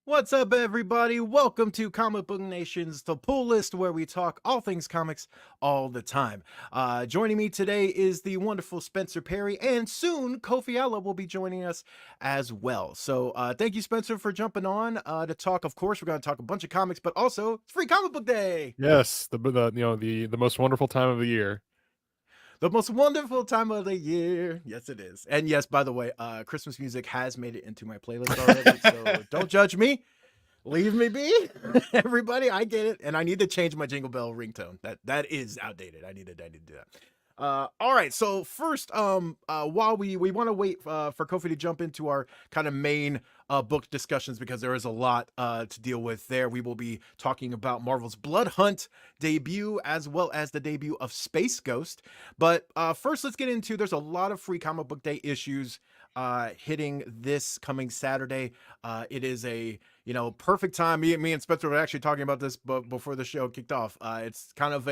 What's up, everybody? Welcome to Comic Book Nation's The Pull List, where we talk all things comics all the time. Joining me today is the wonderful Spencer Perry, and soon Kofi Allah will be joining us as well. So thank you, Spencer, for jumping on to talk. Of course, we're going to talk a bunch of comics, but also it's Free Comic Book Day. Yes, the most wonderful time of the year. The most wonderful time of the year. Yes, it is. And yes, by the way, Christmas music has made it into my playlist already, so don't judge me. Leave me be. Everybody, I get it. And I need to change my Jingle Bell ringtone. That is outdated. I need to do that. All right. So first, while we want to wait for Kofi to jump into our kind of main book discussions, because there is a lot to deal with there. We will be talking about Marvel's Blood Hunt debut as well as the debut of Space Ghost. But first, let's get into, there's a lot of Free Comic Book Day issues hitting this coming Saturday. It is a perfect time. Me and Spencer were actually talking about this before the show kicked off. It's kind of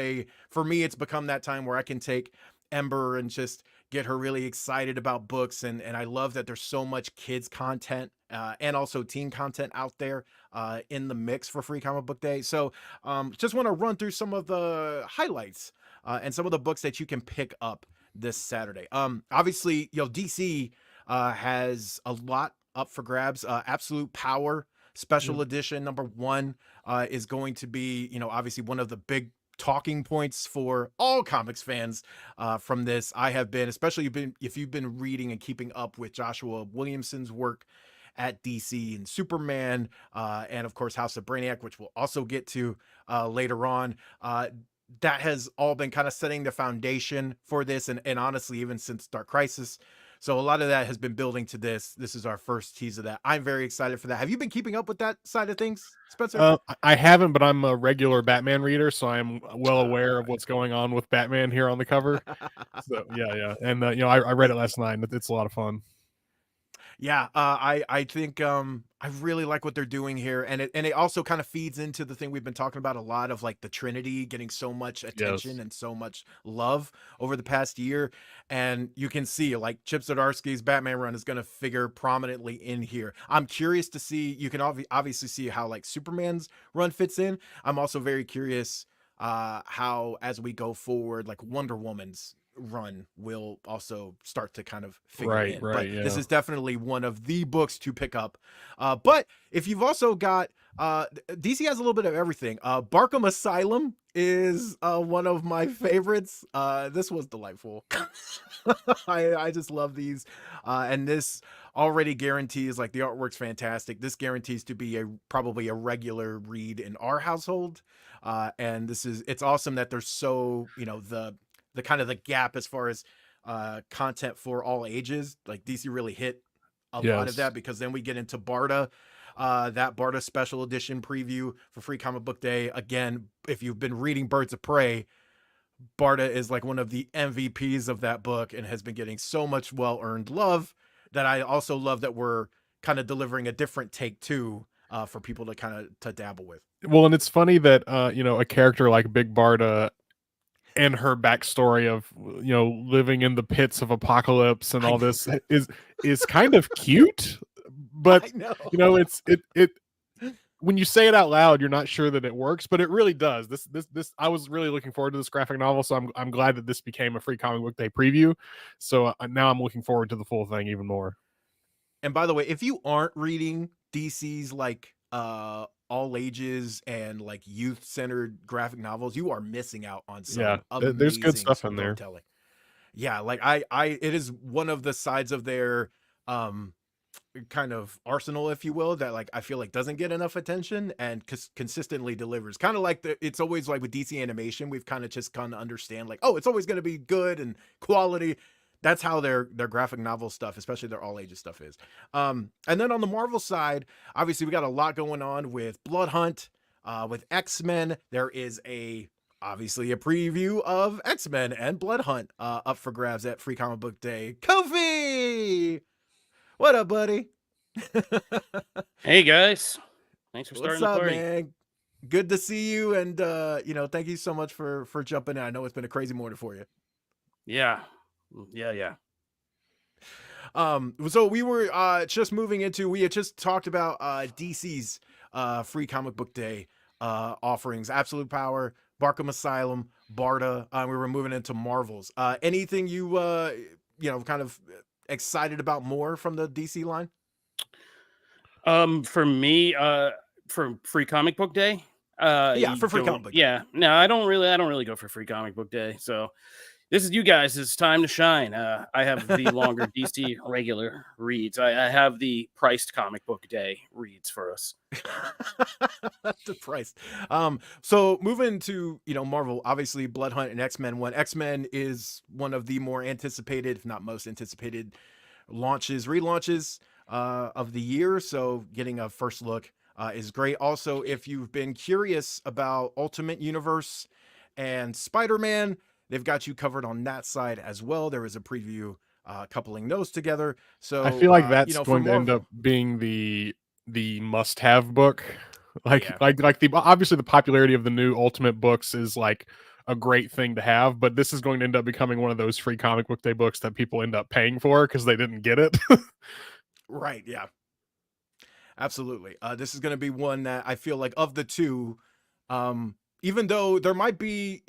for me, it's become that time where I can take Ember and just get her really excited about books. And I love that there's so much kids content and also teen content out there in the mix for Free Comic Book Day. So just want to run through some of the highlights and some of the books that you can pick up this Saturday. Obviously, DC has a lot up for grabs. Absolute Power Special Edition #1 is going to be, obviously one of the big talking points for all comics fans from this. I have been, especially if you've been reading and keeping up with Joshua Williamson's work at DC and Superman, and of course House of Brainiac, which we'll also get to later on. That has all been kind of setting the foundation for this, and honestly, even since Dark Crisis. So a lot of that has been building to this. This is our first tease of that. I'm very excited for that. Have you been keeping up with that side of things, Spencer? I haven't, but I'm a regular Batman reader, so I'm well aware of what's going on with Batman here on the cover. So yeah, and I read it last night. And it's a lot of fun. Yeah, I think I really like what they're doing here, and it also kind of feeds into the thing we've been talking about a lot of, like, the Trinity getting so much attention Yes, and so much love over the past year. And you can see, like, Chip Zdarsky's Batman run is going to figure prominently in here. I'm curious to see, you can obviously see how, like, Superman's run fits in. I'm also very curious how, as we go forward, like, Wonder Woman's run will also start to kind of figure right, in. But this yeah. is definitely one of the books to pick up. But if you've also got DC has a little bit of everything. Barkham Asylum is one of my favorites. This was delightful. I just love these. And this already guarantees, like, the artwork's fantastic. This guarantees to be probably a regular read in our household. And it's awesome that there's so, the kind of the gap as far as content for all ages. Like, DC really hit a lot of Yes. that, because then we get into Barda, that Barda special edition preview for Free Comic Book Day. Again, if you've been reading Birds of Prey, Barda is like one of the MVPs of that book and has been getting so much well-earned love, that I also love that we're kind of delivering a different take too, for people to kind of to dabble with. Well, and it's funny that a character like Big Barda and her backstory of living in the pits of apocalypse and I all know. this is kind of cute, but I know. it when you say it out loud, you're not sure that it works, but it really does. This I was really looking forward to this graphic novel, so I'm glad that this became a Free Comic Book Day preview. So now I'm looking forward to the full thing even more. And by the way, if you aren't reading DC's, like, all ages and, like, youth centered graphic novels, you are missing out on Yeah, some there's good amazing stuff in there. storytelling. Yeah, like, it is one of the sides of their um kind of arsenal, if you will, that, like, I feel like doesn't get enough attention and consistently delivers. Kind of like it's always like with DC animation, we've kind of just kind of understand, like, oh, it's always going to be good and quality. That's how their graphic novel stuff, especially their all ages stuff, is. And then on the Marvel side, obviously we got a lot going on with Blood Hunt, with X-Men. There is obviously a preview of X-Men and Blood Hunt up for grabs at Free Comic Book Day. Kofi, what up, buddy? Hey guys, thanks for What's starting the up, party. man? Good to see you, and thank you so much for jumping in. I know it's been a crazy morning for you. Yeah, yeah. So we were just moving into, we had just talked about DC's free comic book day offerings, Absolute Power, Barkham Asylum, Barda. We were moving into Marvels. Anything you kind of excited about more from the DC line? For me, for free comic book day, Yeah, for free comic book day. yeah, no, I don't really go for free comic book day. So this is you guys. It's time to shine. I have the longer DC regular reads. I have the priced comic book day reads for us. The price. So moving to Marvel, obviously Blood Hunt and X-Men 1. X-Men is one of the more anticipated, if not most anticipated, relaunches of the year. So getting a first look is great. Also, if you've been curious about Ultimate Universe and Spider-Man, they've got you covered on that side as well. There is a preview coupling those together. So I feel like that's for going to end Marvel, up being the must-have book. Like Yeah. like the obviously the popularity of the new Ultimate books is like a great thing to have, but this is going to end up becoming one of those free comic book day books that people end up paying for because they didn't get it. Right. Yeah. Absolutely. This is going to be one that I feel like of the two, even though there might be,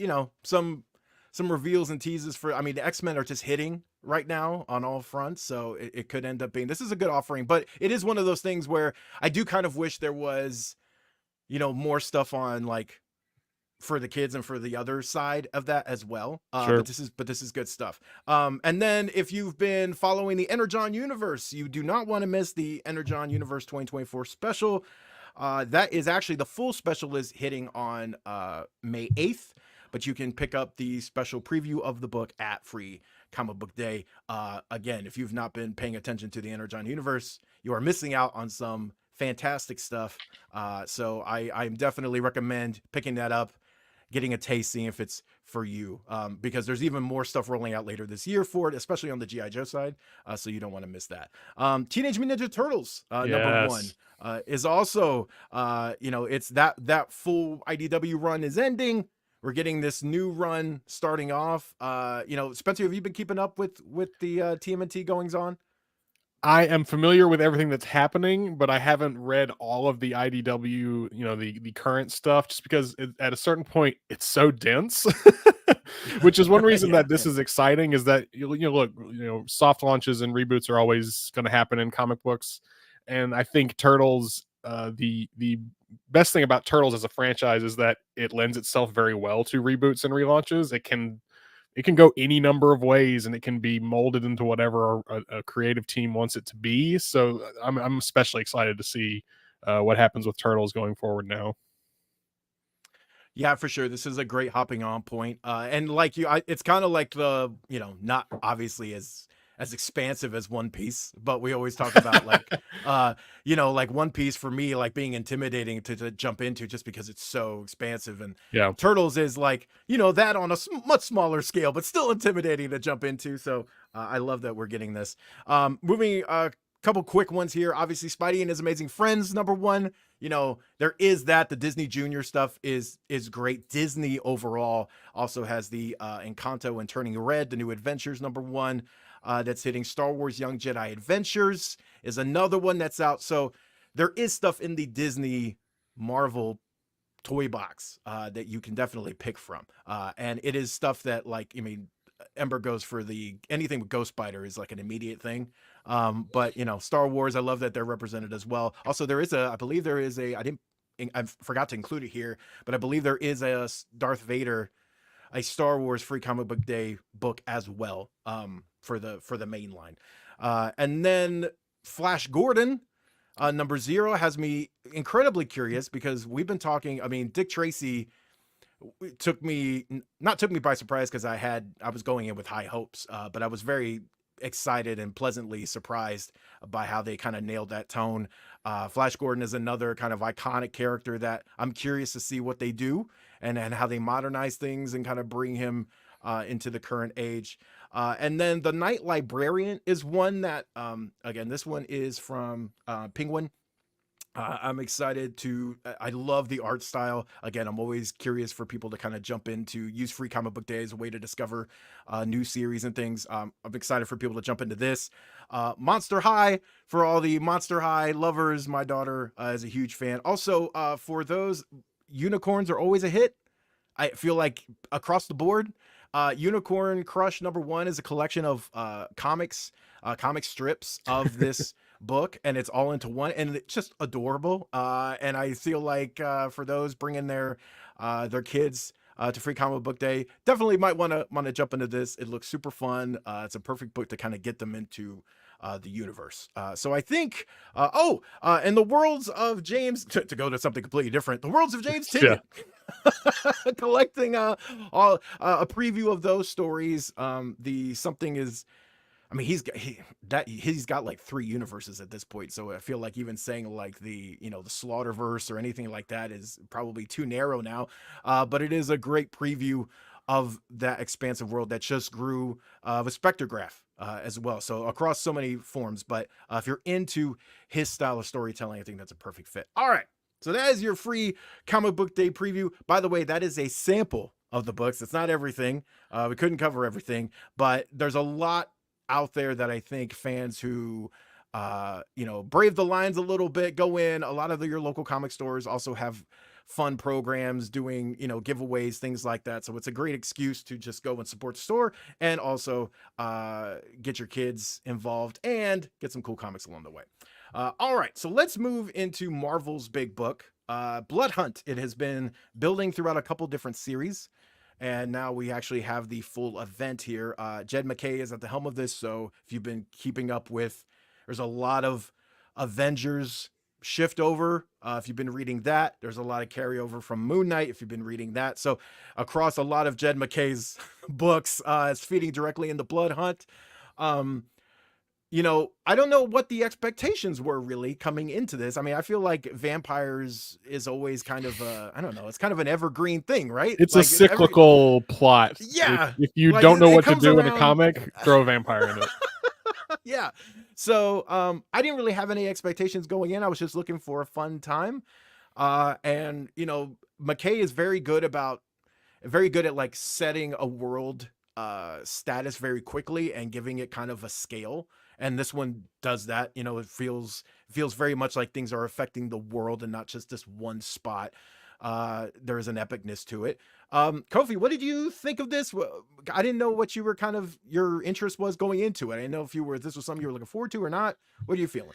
some reveals and teases for, I mean, the X-Men are just hitting right now on all fronts. So it could end up being, this is a good offering, but it is one of those things where I do kind of wish there was, more stuff on like for the kids and for the other side of that as well. Sure. But this is good stuff. And then if you've been following the Energon universe, you do not want to miss the Energon Universe 2024 special. That is actually, the full special is hitting on May 8th, but you can pick up the special preview of the book at Free Comic Book Day. Again, if you've not been paying attention to the Energon universe, you are missing out on some fantastic stuff. So I definitely recommend picking that up, getting a taste, seeing if it's for you, because there's even more stuff rolling out later this year for it, especially on the G.I. Joe side. So you don't want to miss that. Teenage Mutant Ninja Turtles, number 1, is also, it's that full IDW run is ending. We're getting this new run starting off. Spencer, have you been keeping up with the TMNT goings on? I am familiar with everything that's happening, but I haven't read all of the IDW, the current stuff, just because at a certain point it's so dense. Which is one reason that this is exciting, is that look, soft launches and reboots are always going to happen in comic books, and I think Turtles, the best thing about Turtles as a franchise is that it lends itself very well to reboots and relaunches. It can go any number of ways, and it can be molded into whatever a creative team wants it to be. So I'm especially excited to see what happens with Turtles going forward now. Yeah, for sure. This is a great hopping on point. And like it's kind of like the, not obviously as expansive as One Piece, but we always talk about like, like One Piece for me, like being intimidating to jump into just because it's so expansive. And yeah, Turtles is like, that on a much smaller scale, but still intimidating to jump into. So I love that we're getting this. Moving couple quick ones here. Obviously, Spidey and His Amazing Friends, number 1. There is that. The Disney Junior stuff is great. Disney overall also has the Encanto and Turning Red, the New Adventures, number 1. That's hitting. Star Wars Young Jedi Adventures is another one that's out. So there is stuff in the Disney Marvel toy box that you can definitely pick from. And it is stuff that, like, Ember goes for anything with Ghost Spider is like an immediate thing. But Star Wars, I love that they're represented as well. Also, I forgot to include it here, but I believe there is a Darth Vader, a Star Wars free comic book day book as well, for the main line. And then Flash Gordon, number 0, has me incredibly curious, because we've been talking, Dick Tracy not took me by surprise, because I was going in with high hopes, but I was very excited and pleasantly surprised by how they kind of nailed that tone. Flash Gordon is another kind of iconic character that I'm curious to see what they do and how they modernize things and kind of bring him into the current age. And then the Night Librarian is one that, again, this one is from Penguin. I'm excited to. I love the art style. Again, I'm always curious for people to kind of jump into use Free Comic Book Day as a way to discover new series and things. I'm excited for people to jump into this. Monster High for all the Monster High lovers. My daughter is a huge fan. Also, for those, unicorns are always a hit. I feel like across the board. Unicorn Crush #1 is a collection of comic strips of this book, and it's all into one, and it's just adorable. And I feel like for those bringing their kids to Free Comic Book Day, definitely might want to jump into this. It looks super fun. It's a perfect book to kind of get them into the universe. So I think, and the worlds of James, to go to something completely different, the worlds of James Tynion. Collecting a preview of those stories. The something is, I mean, he's got like 3 universes at this point, so I feel like even saying like the Slaughterverse or anything like that is probably too narrow now. But it is a great preview of that expansive world that just grew with Spectrograph as well. So across so many forms, but if you're into his style of storytelling, I think that's a perfect fit. All right. So that is your Free Comic Book Day preview. By the way, that is a sample of the books. It's not everything. We couldn't cover everything, but there's a lot out there that I think fans who, brave the lines a little bit, go in. A lot of your local comic stores also have fun programs doing, giveaways, things like that. So it's a great excuse to just go and support the store and also get your kids involved and get some cool comics along the way. All right, so let's move into Marvel's big book, Blood Hunt. It has been building throughout a couple different series, and now we actually have the full event here. Jed MacKay is at the helm of this, so if you've been keeping up with, there's a lot of Avengers shift over. If you've been reading that, there's a lot of carryover from Moon Knight, if you've been reading that. So across a lot of Jed MacKay's books, it's feeding directly into Blood Hunt. I don't know what the expectations were really coming into this. I mean, I feel like vampires is always kind of I don't know, it's kind of an evergreen thing, right? It's like a cyclical plot. Yeah. If you like, don't know it what to comes do in a around- comic, throw a vampire in it. Yeah. So I didn't really have any expectations going in. I was just looking for a fun time. And MacKay is very good at like setting a world status very quickly and giving it kind of a scale. And this one does that. It feels very much like things are affecting the world and not just this one spot. There is an epicness to it. Kofi, what did you think of this? I didn't know what your interest was going into it. I didn't know if this was something you were looking forward to or not. What are you feeling?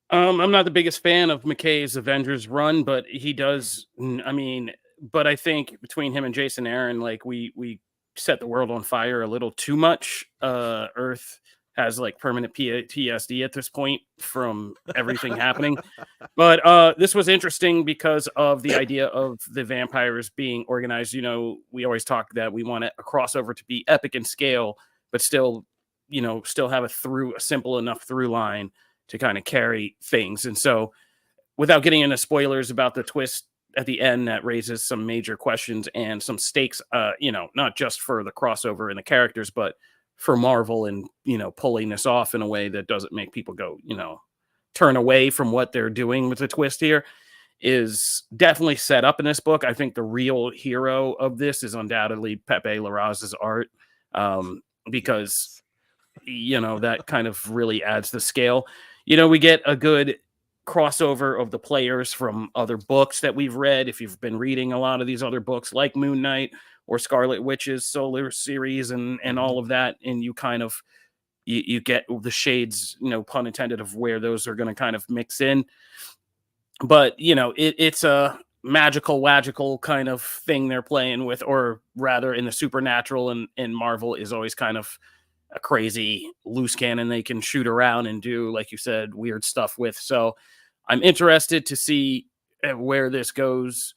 I'm not the biggest fan of MacKay's Avengers run, but he does. But I think between him and Jason Aaron, like we set the world on fire a little too much. Earth has like permanent PTSD at this point from everything happening. But this was interesting because of the idea of the vampires being organized. We always talk that we want a crossover to be epic in scale, but still have a simple enough through line to kind of carry things. And so without getting into spoilers about the twist at the end, that raises some major questions and some stakes, not just for the crossover and the characters, but for Marvel and, pulling this off in a way that doesn't make people go, turn away from what they're doing with the twist here, is definitely set up in this book. I think the real hero of this is undoubtedly Pepe Larraz's art, because, that kind of really adds the scale. We get a good crossover of the players from other books that we've read. If you've been reading a lot of these other books like Moon Knight or Scarlet Witch's Solar series and all of that, and you kind of you get the shades, pun intended, of where those are going to kind of mix in. But it's a magical kind of thing they're playing with, or rather in the supernatural, and Marvel is always kind of a crazy loose cannon they can shoot around and do, like you said, weird stuff with. So I'm interested to see where this goes.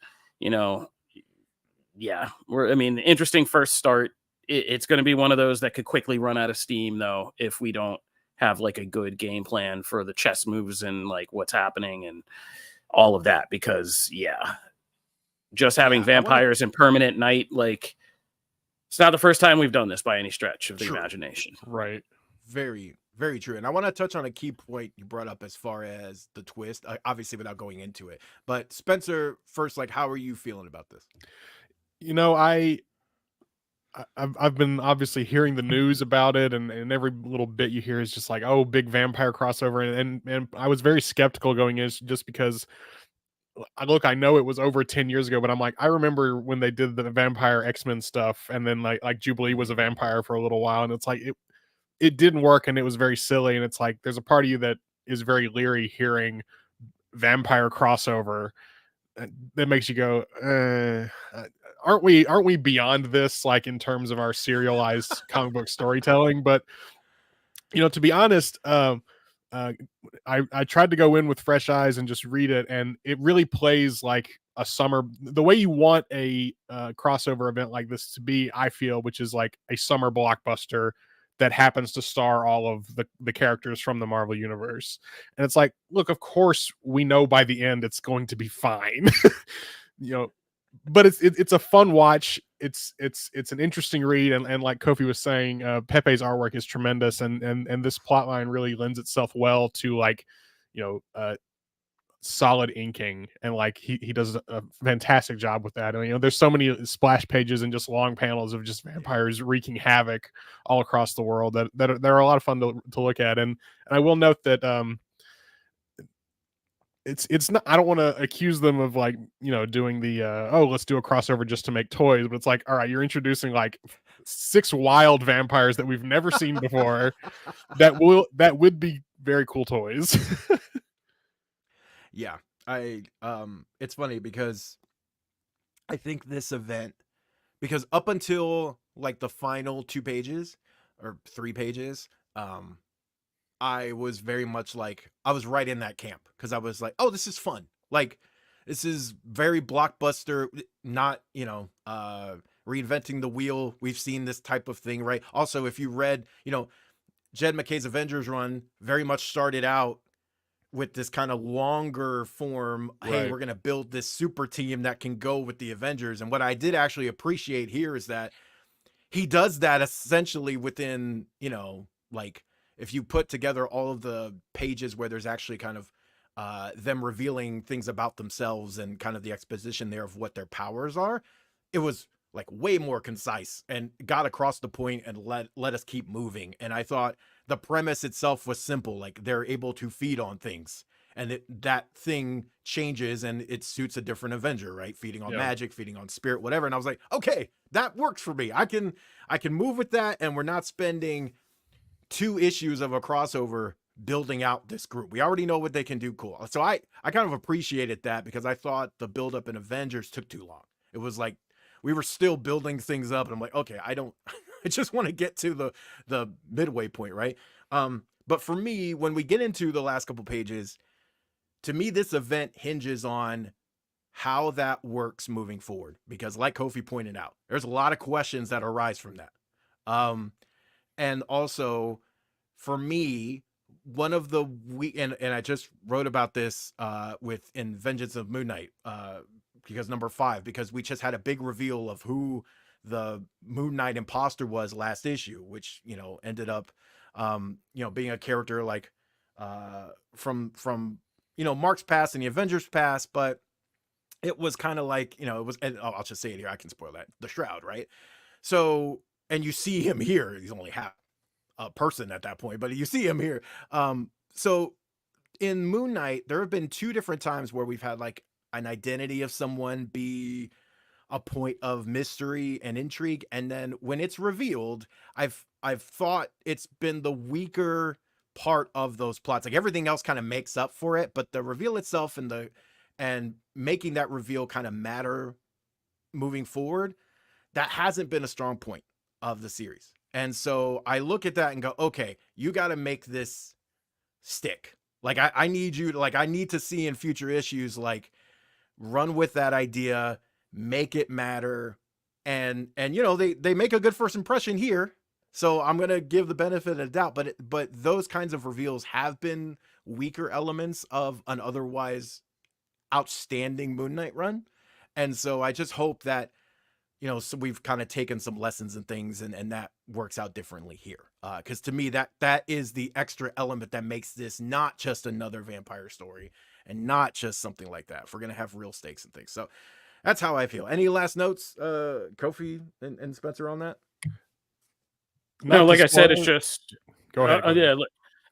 Interesting first start. It's going to be one of those that could quickly run out of steam, though, if we don't have like a good game plan for the chess moves and like what's happening and all of that. Because just having vampires and permanent night, like, it's not the first time we've done this by any stretch of the imagination. Right. Very, Very true. And I want to touch on a key point you brought up as far as the twist, obviously without going into it. But Spencer, first, like, how are you feeling about this? You know, I've been obviously hearing the news about it, and every little bit you hear is just like, oh, big vampire crossover, and I was very skeptical going in just because I know it was over 10 years ago, but I'm like, I remember when they did the vampire X-Men stuff, and then like Jubilee was a vampire for a little while, and it's like it didn't work, and it was very silly, and it's like there's a part of you that is very leery hearing vampire crossover that makes you go, aren't we beyond this, like in terms of our serialized comic book storytelling? But you know, to be honest, uh, I tried to go in with fresh eyes and just read it, and it really plays like a summer, the way you want a crossover event like this to be, I feel, which is like a summer blockbuster that happens to star all of the characters from the Marvel universe. And it's like, look, of course we know by the end it's going to be fine. You know, but it's a fun watch. It's an interesting read, and like Kofi was saying, Pepe's artwork is tremendous, and this plot line really lends itself well to, like, you know, solid inking, and like he does a fantastic job with that. And you know, there's so many splash pages and just long panels of just vampires wreaking havoc all across the world that are a lot of fun to look at. And I will note that it's not, I don't want to accuse them of, like, you know, doing the oh, let's do a crossover just to make toys, but it's like, all right, you're introducing like 6 wild vampires that we've never seen before that would be very cool toys. Yeah, it's funny because I think this event, because up until like the final 2 pages or 3 pages, I was very much like, I was right in that camp because I was like, oh, this is fun. Like, this is very blockbuster, not, you know, reinventing the wheel. We've seen this type of thing, right? Also, if you read, you know, Jed McKay's Avengers run very much started out with this kind of longer form. Hey, Right. we're going to build this super team that can go with the Avengers. And what I did actually appreciate here is that he does that essentially within, you know, like, if you put together all of the pages where there's actually kind of them revealing things about themselves and kind of the exposition there of what their powers are, it was like way more concise and got across the point and let us keep moving. And I thought the premise itself was simple. Like, they're able to feed on things, and that thing changes and it suits a different Avenger, right? Feeding on magic, feeding on spirit, whatever. And I was like, okay, that works for me. I can move with that. And we're not spending 2 issues of a crossover building out this group. We already know what they can do. Cool. So I kind of appreciated that, because I thought the buildup in Avengers took too long. It was like we were still building things up, and I'm like, okay, I just want to get to the midway point, right? But for me, when we get into the last couple pages, to me, this event hinges on how that works moving forward, because like Kofi pointed out, there's a lot of questions that arise from that. And also, for me, one of the and I just wrote about this in Vengeance of Moon Knight, because number 5, because we just had a big reveal of who the Moon Knight imposter was last issue, which, you know, ended up you know, being a character like from you know, Mark's past and the Avengers past, but it was kind of like, you know, it was, and I'll just say it here, I can spoil that, the Shroud, right? So, and you see him here, he's only half a person at that point, but you see him here. So in Moon Knight, there have been 2 different times where we've had like an identity of someone be a point of mystery and intrigue, and then when it's revealed, I've thought it's been the weaker part of those plots. Like, everything else kind of makes up for it, but the reveal itself and making that reveal kind of matter moving forward, that hasn't been a strong point of the series. And so I look at that and go, okay, you got to make this stick. Like, I need you to, like, I need to see in future issues, like, run with that idea, make it matter. And you know, they make a good first impression here. So I'm going to give the benefit of the doubt, but those kinds of reveals have been weaker elements of an otherwise outstanding Moon Knight run. And so I just hope that so we've kind of taken some lessons and things, and that works out differently here. Because to me, that is the extra element that makes this not just another vampire story and not just something like that. If we're gonna have real stakes and things, so that's how I feel. Any last notes, Kofi and Spencer, on that? No, like I said, it's just go ahead. yeah.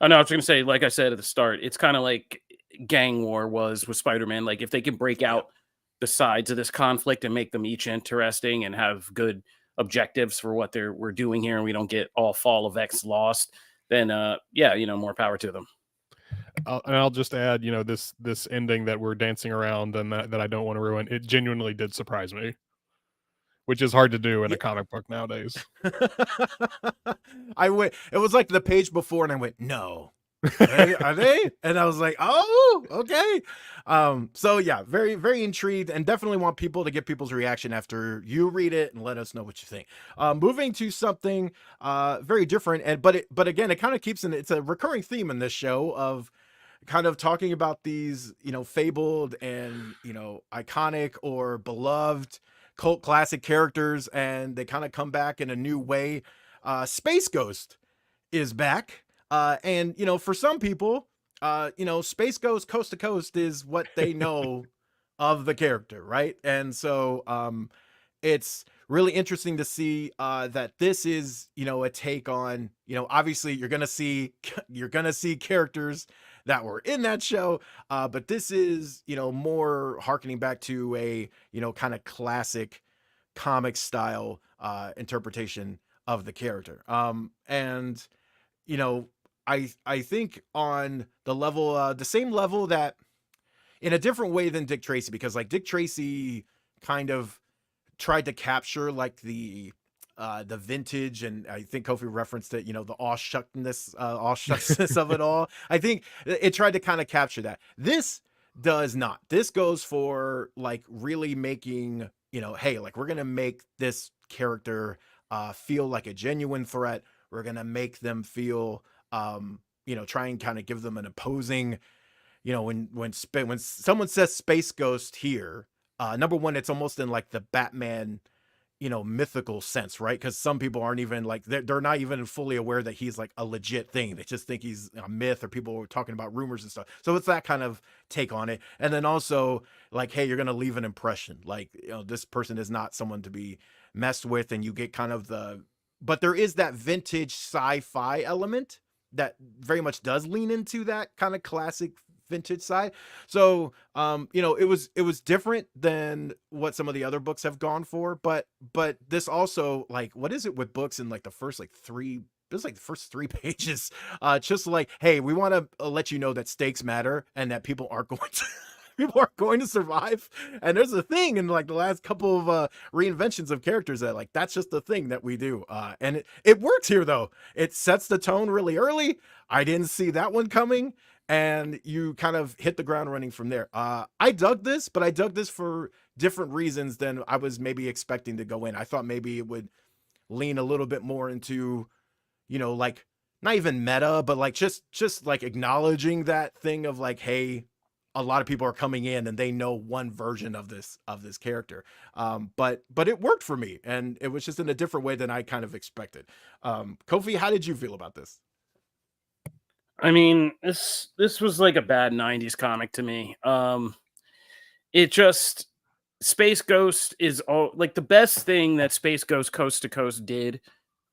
I know. I was going to say, like I said at the start, it's kind of like Gang War was with Spider-Man. Like if they can break out the sides of this conflict and make them each interesting and have good objectives for what we're doing here, and we don't get all Fall of X lost, then more power to them. And I'll just add, this ending that we're dancing around and that I don't want to ruin. It genuinely did surprise me, which is hard to do in a comic book nowadays. It was like the page before, and I went, no. Are they? And I was like, oh, okay. So yeah, very, very intrigued, and definitely want people to get people's reaction after you read it and let us know what you think. Moving to something very different, but again, it kind of keeps it's a recurring theme in this show of kind of talking about these, fabled and, iconic or beloved cult classic characters, and they kind of come back in a new way. Space Ghost is back. And, for some people, Space Ghost Coast to Coast is what they know of the character, right? And so it's really interesting to see that this is, a take on, obviously you're gonna see characters that were in that show, but this is, more harkening back to a, kind of classic comic style interpretation of the character. And I think on the level, the same level, that in a different way than Dick Tracy, because like Dick Tracy kind of tried to capture like the vintage, and I think Kofi referenced it, the awestruckness of it all. I think it tried to kind of capture that. This does not. This goes for like really making, hey, like we're gonna make this character feel like a genuine threat. We're gonna make them feel try and kind of give them an opposing, when someone says Space Ghost here, number one, it's almost in like the Batman, mythical sense, right? Because some people aren't even like, they're not even fully aware that he's like a legit thing. They just think he's a myth, or people are talking about rumors and stuff. So it's that kind of take on it. And then also like, hey, you're gonna leave an impression, like, this person is not someone to be messed with, and you get kind of but there is that vintage sci-fi element that very much does lean into that kind of classic vintage side. So it was different than what some of the other books have gone for, but this also, like, what is it with books in like the first like three, there's like the first 3 pages, just like, hey, we want to let you know that stakes matter and that people aren't going to people are going to survive. And there's a thing in like the last couple of reinventions of characters that like, that's just the thing that we do. And it works here though. It sets the tone really early. I didn't see that one coming, and you kind of hit the ground running from there. I dug this, but I dug this for different reasons than I was maybe expecting to go in. I thought maybe it would lean a little bit more into, like not even meta, but like just like acknowledging that thing of like, hey, a lot of people are coming in and they know one version of this character. But it worked for me, and it was just in a different way than I kind of expected. Kofi, how did you feel about this? I mean, this was like a bad 90s comic to me. It just, Space Ghost is all like, the best thing that Space Ghost Coast to Coast did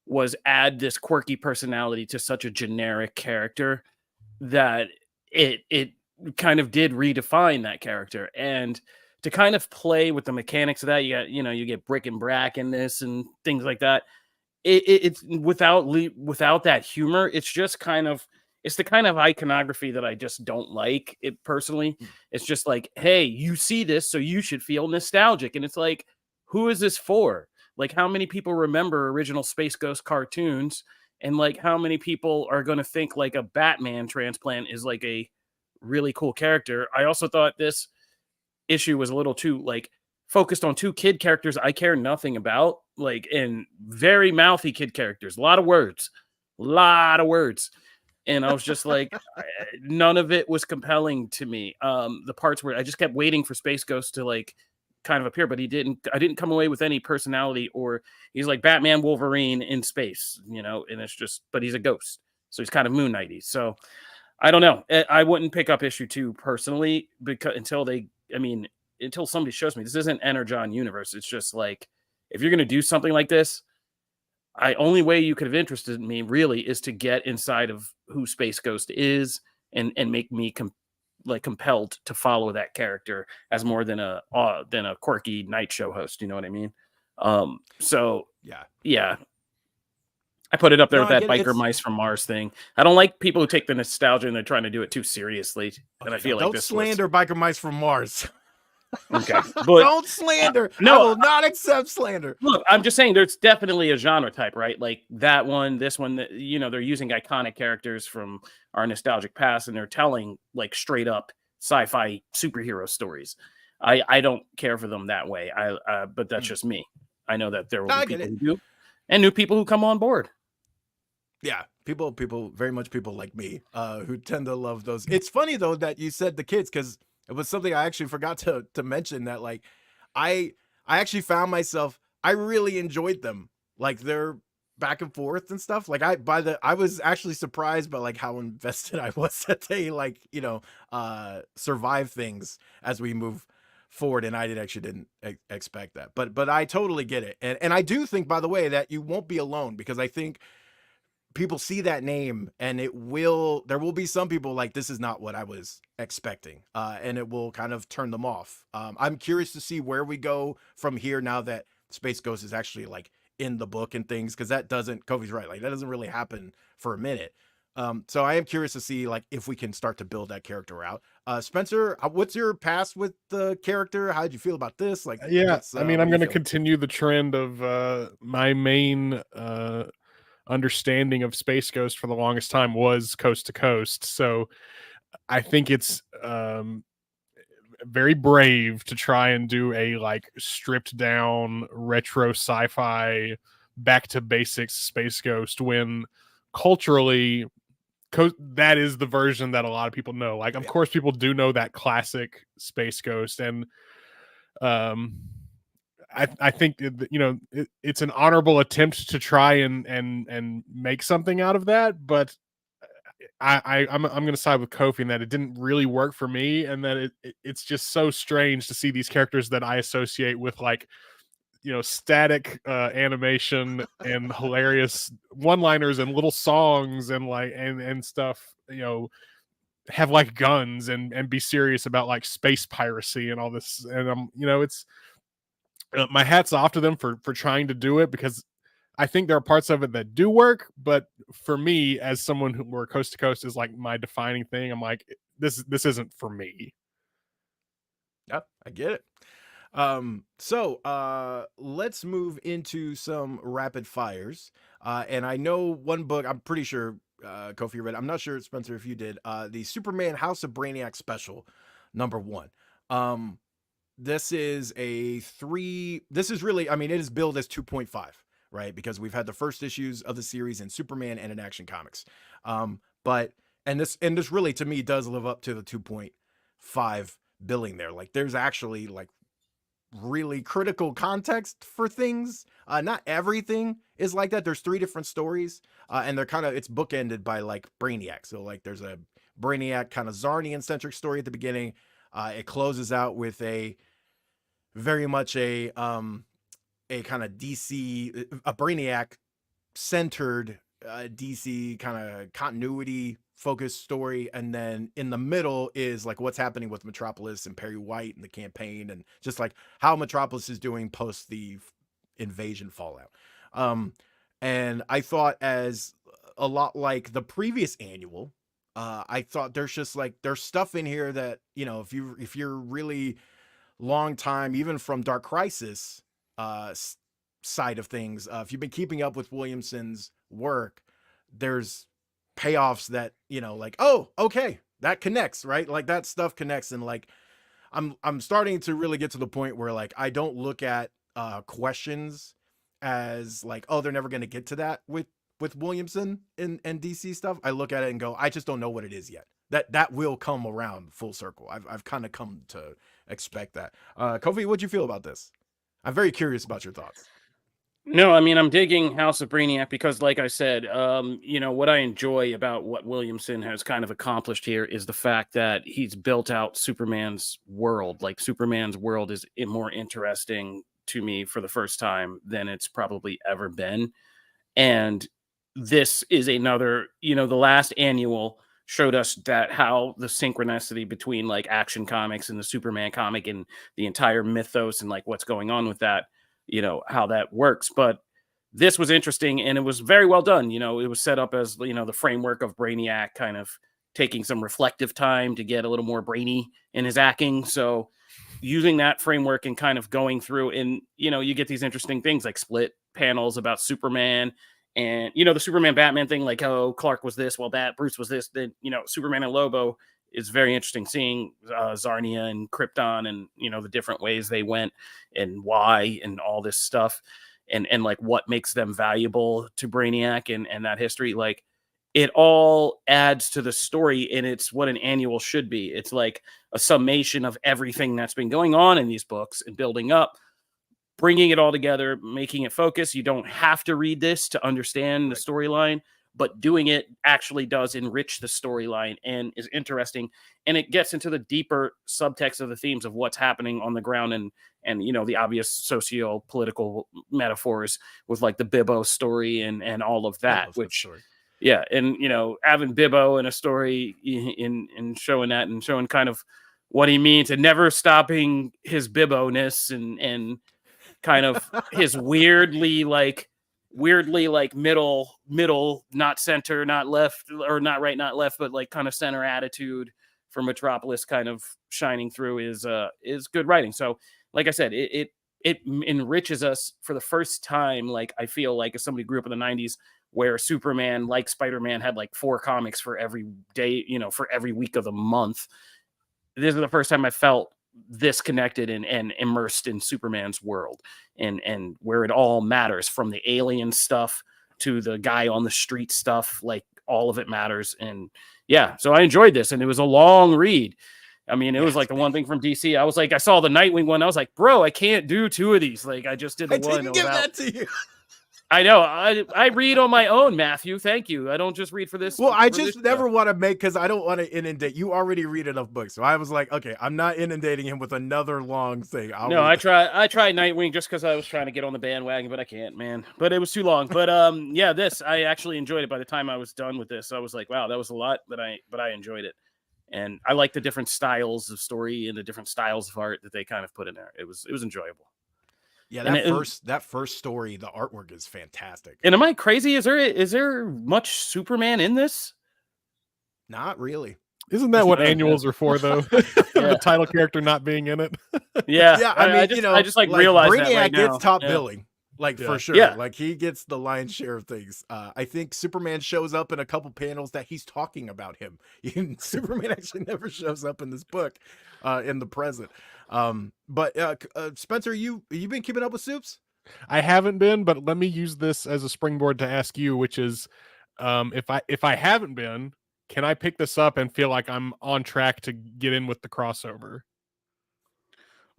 was add this quirky personality to such a generic character that it kind of did redefine that character. And to kind of play with the mechanics of that, you get Brick and Brack in this and things like that. It's without that humor, it's just kind of, it's the kind of iconography that I just don't like it personally. It's just like, hey, you see this, so you should feel nostalgic. And it's like, who is this for? Like, how many people remember original Space Ghost cartoons? And like, how many people are going to think like a Batman transplant is like a really cool character? I also thought this issue was a little too like focused on 2 kid characters I care nothing about, like, and very mouthy kid characters, a lot of words. And I was just like, none of it was compelling to me. The parts where I just kept waiting for Space Ghost to like kind of appear, but I didn't come away with any personality, or he's like Batman, Wolverine in space, you know, and it's just, but he's a ghost. So he's kind of Moon Knighty. So I don't know. I wouldn't pick up issue 2 personally, because until somebody shows me this isn't Energon universe. It's just like, if you're going to do something like this, only way you could have interested me really is to get inside of who Space Ghost is, and make me compelled to follow that character as more than a quirky night show host. You know what I mean? So yeah. I put it up there with that biker mice from Mars thing. I don't like people who take the nostalgia and they're trying to do it too seriously. And I feel like don't slander biker mice from Mars. Okay, but don't slander. No, I will not accept slander. Look, I'm just saying there's definitely a genre type, right? Like that one, this one, you know, they're using iconic characters from our nostalgic past, and they're telling like straight up sci-fi superhero stories. I don't care for them that way. But that's just me. I know that there will be people who do, and new people who come on board. Yeah, people, very much people like me, who tend to love those. It's funny though that you said the kids, because it was something I actually forgot to mention, that like I actually found myself, I really enjoyed them, like their back and forth and stuff. Like I was actually surprised by like how invested I was that they like, you know, survive things as we move forward, and I didn't expect that, but I totally get it, and I do think, by the way, that you won't be alone, because I think people see that name, and there will be some people like, this is not what I was expecting, and it will kind of turn them off. I'm curious to see where we go from here now that Space Ghost is actually like in the book and things, because Kofi's right, like that doesn't really happen for a minute. So I am curious to see like if we can start to build that character out. Spencer, what's your past with the character? How did you feel about this? Like, yeah, I mean, I'm going to continue the trend of my main understanding of Space Ghost for the longest time was Coast to Coast. So I think it's very brave to try and do a like stripped down retro sci-fi back to basics Space Ghost, when culturally that is the version that a lot of people know. Like, of course, people do know that classic Space Ghost, and I think it's an honorable attempt to try and make something out of that, but I'm going to side with Kofi in that it didn't really work for me, and that it's just so strange to see these characters that I associate with like, you know, static animation and hilarious one-liners and little songs and like and stuff, you know, have like guns and be serious about like space piracy and all this. And you know, it's my hat's off to them for trying to do it, because I think there are parts of it that do work, but for me, as someone where Coast to Coast is like my defining thing, I'm like, this isn't for me. Yep, I get it. So let's move into some rapid fires. And I know one book, I'm pretty sure Kofi read. I'm not sure, Spencer, if you did. The Superman House of Brainiac special, #1. This is really, I mean, it is billed as 2.5, right? Because we've had the first issues of the series in Superman and in Action Comics. But this really, to me, does live up to the 2.5 billing there. Like, there's actually like really critical context for things. Not everything is like that. There's 3 different stories, and it's bookended by like Brainiac. So like there's a Brainiac kind of Zarnian centric story at the beginning. It closes out with very much a kind of DC, a Brainiac centered DC kind of continuity focused story, and then in the middle is like what's happening with Metropolis and Perry White and the campaign, and just like how Metropolis is doing post the invasion fallout. And I thought, as a lot like the previous annual, I thought there's stuff in here that, you know, if you're really long time, even from Dark Crisis side of things, if you've been keeping up with Williamson's work, there's payoffs that, you know, like, oh, okay, that connects, right? Like that stuff connects. And like I'm starting to really get to the point where like I don't look at questions as like, oh, they're never going to get to that with Williamson and DC stuff. I look at it and go, I just don't know what it is yet. that will come around full circle. I've kind of come to expect that. Kofi, what'd you feel about this? I'm very curious about your thoughts. No, I mean, I'm digging House of Brainiac because, like I said, what I enjoy about what Williamson has kind of accomplished here is the fact that he's built out Superman's world. Like, Superman's world is more interesting to me for the first time than it's probably ever been. And this is another, the last annual showed us that how the synchronicity between like Action Comics and the Superman comic and the entire mythos and like what's going on with that, how that works. But this was interesting and it was very well done. It was set up as, the framework of Brainiac kind of taking some reflective time to get a little more brainy in his acting. So using that framework and kind of going through and, you get these interesting things like split panels about Superman and, the Superman Batman thing, like, oh, Clark was this, well, Bruce was this, then, Superman and Lobo is very interesting seeing Zarnia and Krypton and, the different ways they went and why and all this stuff and like what makes them valuable to Brainiac and that history. Like, it all adds to the story and it's what an annual should be. It's like a summation of everything that's been going on in these books and building up, bringing it all together, making it focus. You don't have to read this to understand the storyline, but doing it actually does enrich the storyline and is interesting. And it gets into the deeper subtext of the themes of what's happening on the ground and the obvious socio-political metaphors with like the Bibbo story and all of that, which yeah. And, having Bibbo in a story in showing that and showing kind of what he means and never stopping his Bibbo-ness and kind of his weirdly like middle, not center, not left or not right, not left, but like kind of center attitude for Metropolis kind of shining through is good writing. So like I said, it enriches us for the first time. Like, I feel like as somebody who grew up in the 90s where Superman, like Spider-Man, had like 4 comics for every day, for every week of the month. This is the first time I felt this connected and immersed in Superman's world and where it all matters, from the alien stuff to the guy on the street stuff. Like, all of it matters. And yeah, so I enjoyed this and it was a long read. I mean, it was like the one thing from DC. I was like, I saw the Nightwing one. I was like, bro, I can't do 2 of these. Like, I just did the one. I didn't give that to you. I know. I read on my own, Matthew. Thank you. I don't just read for this. Well, I just never want to make, because I don't want to inundate. You already read enough books. So I was like, okay, I'm not inundating him with another long thing. I tried Nightwing just because I was trying to get on the bandwagon, but I can't, man. But it was too long. But yeah, this, I actually enjoyed it. By the time I was done with this, I was like, wow, that was a lot, but I enjoyed it. And I like the different styles of story and the different styles of art that they kind of put in there. It was enjoyable. Yeah, that first story, the artwork is fantastic. And am I crazy? Is there much Superman in this? Not really. Isn't that what annuals are for, though? The title character not being in it. Yeah. I mean, I just like realized Brainiac that right now. gets top billing. Like, for sure. Yeah. Like, he gets the lion's share of things. I think Superman shows up in a couple panels that he's talking about him. Superman actually never shows up in this book in the present. But Spencer, you been keeping up with Supes? I haven't been, but let me use this as a springboard to ask you, which is, if I haven't been, can I pick this up and feel like I'm on track to get in with the crossover?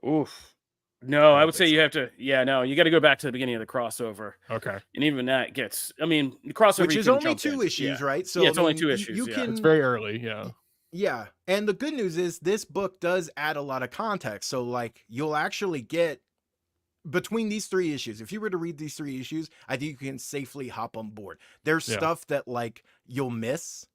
Oof. No, I would say you have to. Yeah, no, you got to go back to the beginning of the crossover. Okay. And even that gets, I mean, the crossover, which is only 2 issues, right? So yeah, it's only 2 issues. It's very early. Yeah. Yeah. And the good news is this book does add a lot of context. So like, you'll actually get between these 3 issues. If you were to read these 3 issues, I think you can safely hop on board. There's stuff that like you'll miss.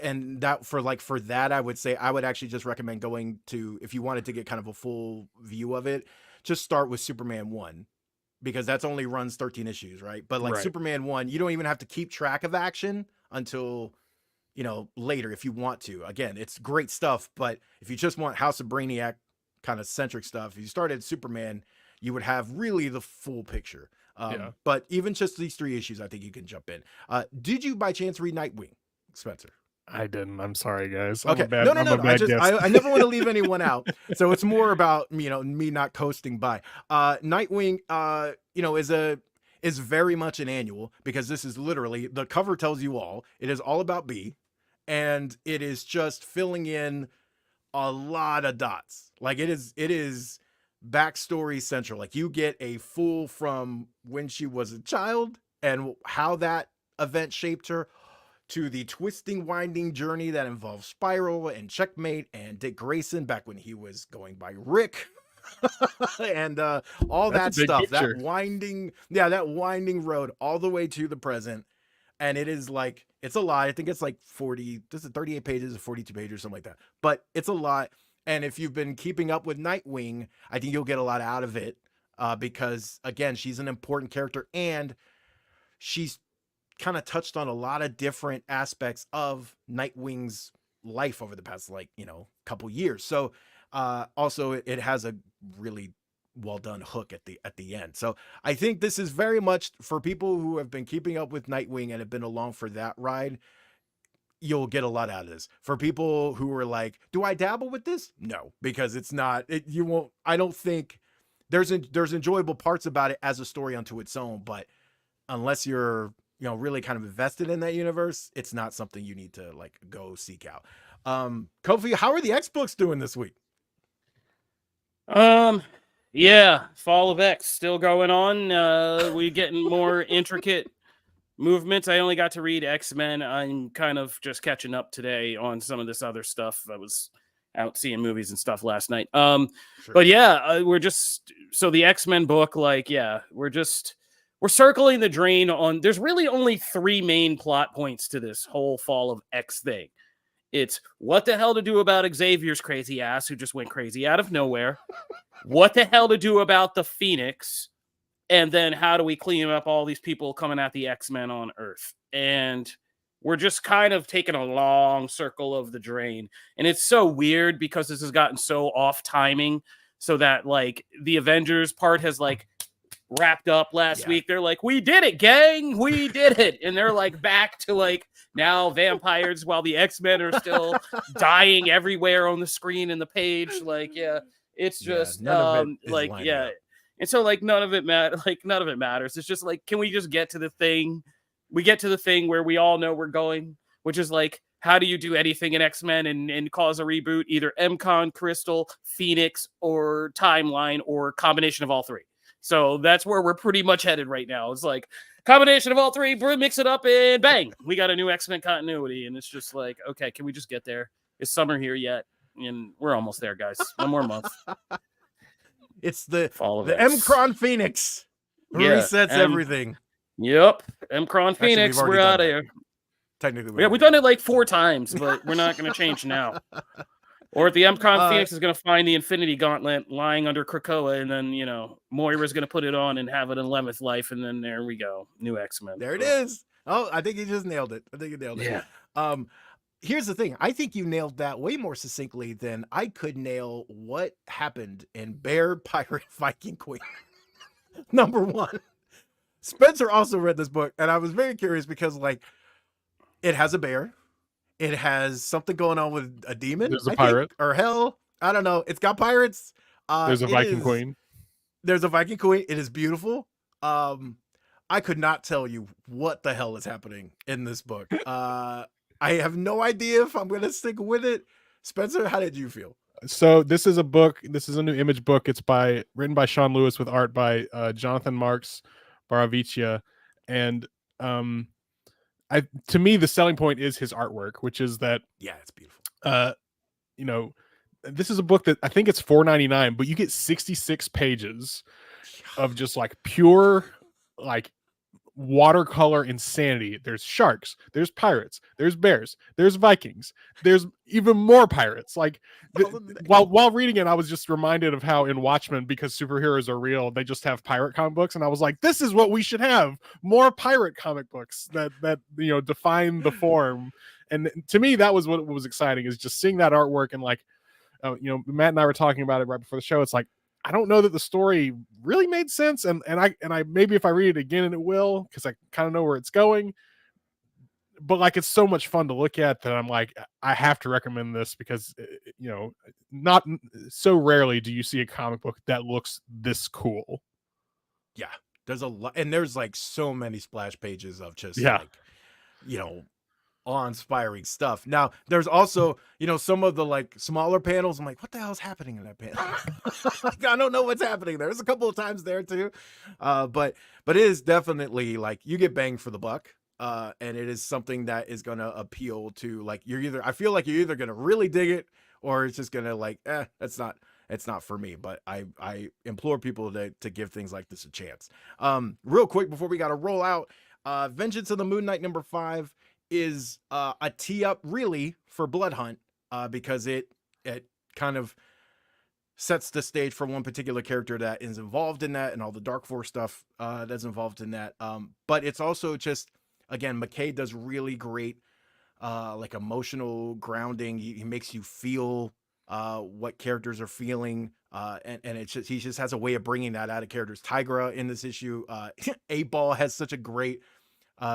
And that for that, I would say I would actually just recommend going to, if you wanted to get kind of a full view of it, just start with Superman 1, because that's only runs 13 issues, right? But like Superman 1, you don't even have to keep track of action until, later if you want to. Again, it's great stuff, but if you just want House of Brainiac kind of centric stuff, if you started Superman, you would have really the full picture. But even just these 3 issues, I think you can jump in. Did you by chance read Nightwing, Spencer? I didn't. I'm sorry, guys. Okay. No. I never want to leave anyone out. So it's more about, me not coasting by. Nightwing, is very much an annual, because this is literally, the cover tells you all, it is all about B. and it is just filling in a lot of dots. Like it is backstory central. Like you get a full from when she was a child and how that event shaped her, to the twisting, winding journey that involves Spiral and Checkmate and Dick Grayson back when he was going by Rick. And all That's that a big stuff, picture. that winding road all the way to the present. And it is like, it's a lot. I think it's like 38 pages or 42 pages, something like that. But it's a lot. And if you've been keeping up with Nightwing, I think you'll get a lot out of it, because again, she's an important character and she's kind of touched on a lot of different aspects of Nightwing's life over the past, like, couple years. So also it has a really well done hook at the end. So I think this is very much for people who have been keeping up with Nightwing and have been along for that ride. You'll get a lot out of this. For people who are like, do I dabble with this? No, because it's not, you won't, I don't think there's enjoyable parts about it as a story unto its own, but unless you're, really kind of invested in that universe, it's not something you need to like go seek out. Kofi, how are the X books doing this week? Yeah, Fall of X still going on. We getting more intricate movements. I only got to read X-Men. I'm kind of just catching up today on some of this other stuff. I was out seeing movies and stuff last night. Sure. But yeah, so the X-Men book, like, yeah, we're circling the drain on. There's really only 3 main plot points to this whole Fall of X thing. It's what the hell to do about Xavier's crazy ass who just went crazy out of nowhere. What the hell to do about the Phoenix, and then how do we clean up all these people coming at the X-Men on Earth? And we're just kind of taking a long circle of the drain. And it's so weird because this has gotten so off timing, so that like the Avengers part has like wrapped up last week. They're like, we did it, gang, we did it. And they're like back to like now vampires while the X-Men are still dying everywhere on the screen and the page. Like, yeah, it's just like, yeah. Up. And so like none of it matters. It's just like, can we just get to the thing? We get to the thing where we all know we're going, which is like, how do you do anything in X-Men and cause a reboot? Either MCon, Crystal, Phoenix, or Timeline, or combination of all 3. So that's where we're pretty much headed right now. It's like combination of all 3, mix it up, and bang, we got a new X-Men continuity. And it's just like, okay, can we just get there? Is summer here yet? And we're almost there, guys. One more month. It's the MCron Phoenix resets everything. Yep, MCron Phoenix. We're out of here. Technically, we've done it like 4 times, but we're not going to change now. Or the MCon Phoenix is going to find the Infinity Gauntlet lying under Krakoa, and then, Moira's going to put it on and have an 11th life, and then there we go. New X-Men. There it is. Oh, I think you just nailed it. Yeah. Here's the thing. I think you nailed that way more succinctly than I could nail what happened in Bear Pirate Viking Queen. Number 1. Spencer also read this book, and I was very curious because, like, it has a bear. It has something going on with a demon. There's a pirate. Or hell. I don't know. It's got pirates. There's a Viking Queen. There's a Viking Queen. It is beautiful. I could not tell you what the hell is happening in this book. I have no idea if I'm going to stick with it. Spencer, how did you feel? So this is a book. This is a new Image book. It's written by Sean Lewis with art by Jonathan Marks Baravicia. And to me, the selling point is his artwork, which is that, yeah, it's beautiful. This is a book that I think it's $4.99, but you get 66 pages of just like pure, like, watercolor insanity. There's sharks, there's pirates, there's bears, there's Vikings, there's even more pirates. Like, while reading it, I was just reminded of how in Watchmen, because superheroes are real, they just have pirate comic books, and I was like, this is what we should have, more pirate comic books that define the form. And to me, that was what was exciting, is just seeing that artwork. And like, Matt and I were talking about it right before the show. It's like, I don't know that the story really made sense, and I maybe if I read it again, and it will, because I kind of know where it's going. But like, it's so much fun to look at that I'm like, I have to recommend this, because not so rarely do you see a comic book that looks this cool. Yeah, there's a lot, and there's like so many splash pages of just like, awe-inspiring stuff. Now, there's also, you know, some of the like smaller panels. I'm like, what the hell's happening in that panel? Like, I don't know what's happening there. There's a couple of times there too, but it is definitely like you get bang for the buck. And it is something that is gonna appeal to like I feel like you're either gonna really dig it or it's just gonna like, it's not for me. But I implore people to give things like this a chance. Real quick before we gotta roll out, Vengeance of the Moon Knight number 5 is a tee up really for Blood Hunt, because it kind of sets the stage for one particular character that is involved in that and all the Dark Force stuff that's involved in that. But it's also just, again, McKay does really great like emotional grounding. He makes you feel what characters are feeling, and it's just, he just has a way of bringing that out of characters. Tigra in this issue, 8-Ball has such a great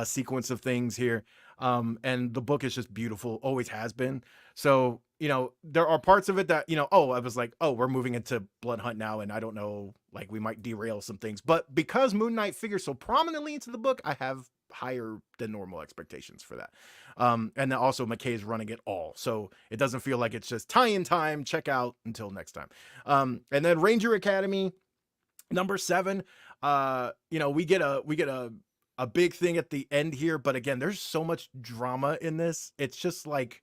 sequence of things here, and the book is just beautiful, always has been. So, you know, there are parts of it that, you know, I was like, we're moving into Blood Hunt now, and I don't know, like we might derail some things, but because Moon Knight figures so prominently into the book, I have higher than normal expectations for that. And then also McKay's running it all, so it doesn't feel like it's just tie-in time. Check out until next time. And then Ranger Academy number 7, you know, we get a big thing at the end here, but again, there's so much drama in this. It's just like,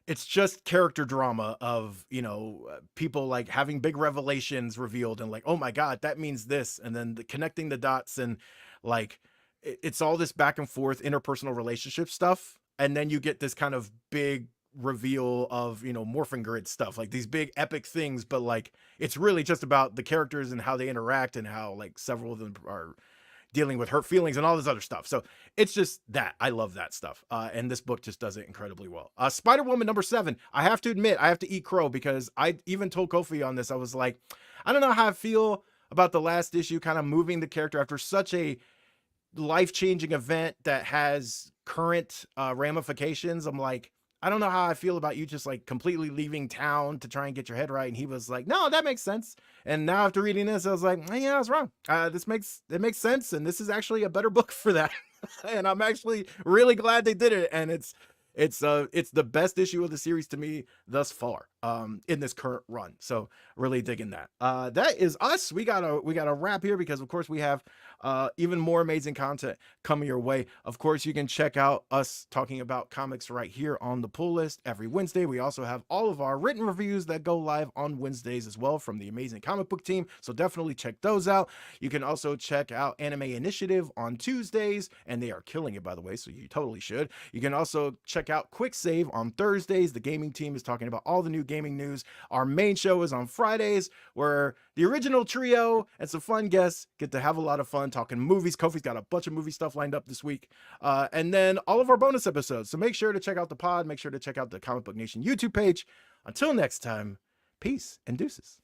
it's just character drama of, you know, people like having big revelations revealed and like, oh my God, that means this. And then connecting the dots, and like, it's all this back and forth interpersonal relationship stuff. And then you get this kind of big reveal of, you know, morphing grid stuff, like these big epic things, but like, it's really just about the characters and how they interact and how like several of them are dealing with hurt feelings and all this other stuff. So it's just that I love that stuff. And this book just does it incredibly well. Spider-Woman number 7. I have to admit, I have to eat crow, because I even told Kofi on this. I was like, I don't know how I feel about the last issue, kind of moving the character after such a life-changing event that has current ramifications. I'm like, I don't know how I feel about you just like completely leaving town to try and get your head right. And he was like, no, that makes sense. And now after reading this, I was like, yeah, I was wrong. It makes sense. And this is actually a better book for that. And I'm actually really glad they did it. And it's the best issue of the series to me thus far, in this current run. So really digging that. That is us. We got a wrap here, because of course we have even more amazing content coming your way. Of course, you can check out us talking about comics right here on the Pull List every Wednesday. We also have all of our written reviews that go live on Wednesdays as well from the amazing comic book team. So definitely check those out. You can also check out Anime Initiative on Tuesdays, and they are killing it, by the way, so you totally should. You can also check out Quick Save on Thursdays. The gaming team is talking about all the new gaming news. Our main show is on Fridays, where the original trio and some fun guests get to have a lot of fun talking movies. Kofi's got a bunch of movie stuff lined up this week. And then all of our bonus episodes. So make sure to check out the pod. Make sure to check out the Comic Book Nation YouTube page. Until next time, peace and deuces.